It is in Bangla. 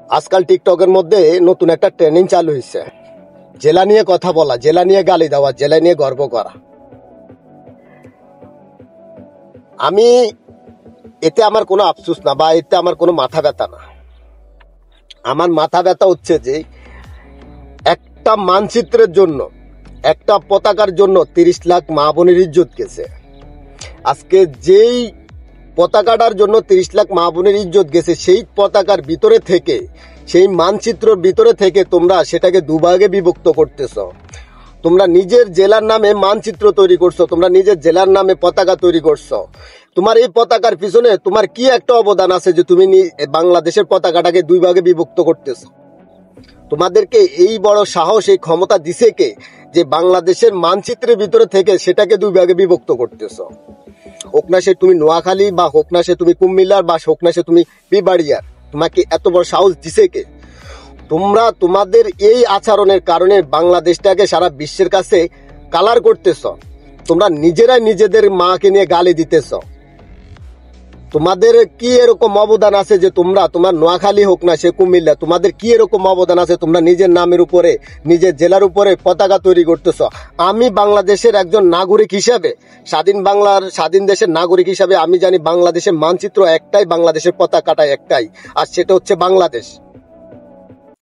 আজকাল টিকটকের মধ্যে নতুন একটা ট্রেনিং চালু হয়েছে, জেলা নিয়ে কথা বলা, জেলা নিয়ে গালি দেওয়া, জেলা নিয়ে গর্ব করা। আমি এতে আমার কোনো আফসোস না, বা এতে আমার কোনো মাথা ব্যথা না। আমার মাথা ব্যথা হচ্ছে যে একটা মানচিত্রের জন্য, একটা পতাকার জন্য 30 লাখ মা বোনের ইজ্জত গেছে। আজকে যেই পতাকাটার জন্য 30 লাখ মা বোনের ইজ্জত গেছে, সেই পতাকার ভিতরে থেকে, সেই মানচিত্রের ভিতরে থেকে তোমরা সেটাকে দুভাগে বিভক্ত করতেছ। তোমরা নিজের জেলার নামে মানচিত্র তৈরি করছো, তোমরা নিজের জেলার নামে পতাকা তৈরি করছো। তোমার এই পতাকার পিছনে তোমার কি একটা অবদান আছে যে তুমি বাংলাদেশের পতাকাটাকে দুই ভাগে বিভক্ত করতেছো? তোমাদেরকে এই বড় সাহস, এই ক্ষমতা দিছে কে যে বাংলাদেশের মানচিত্রের ভিতরে থেকে সেটাকে দুই ভাগে বিভক্ত করতেছো? হোক না সে তুমি নোয়াখালী, বা হোক না সে তুমি কুমিল্লার, বা হোক না সে তুমি বিবাড়িয়ার, তোমাকে এত বড় সাহস দিছে কে? তোমরা তোমাদের এই আচরণের কারণে বাংলাদেশটাকে সারা বিশ্বের কাছে কালার করতেছ। তোমরা নিজেরাই নিজেদের মাকে নিয়ে গালি দিতেছ। তোমাদের কি এরকম অবদান আছে যে তোমরা, তোমার নোয়াখালী হোক না সে কুমিল্লা, তোমাদের কি এরকম অবদান আছে তোমরা নিজের নামের উপরে, নিজের জেলার উপরে পতাকা তৈরি করতেছ? আমি বাংলাদেশের একজন নাগরিক হিসাবে, স্বাধীন দেশের নাগরিক হিসাবে আমি জানি বাংলাদেশের মানচিত্র একটাই, বাংলাদেশের পতাকাটা একটাই, আর সেটা হচ্ছে বাংলাদেশ।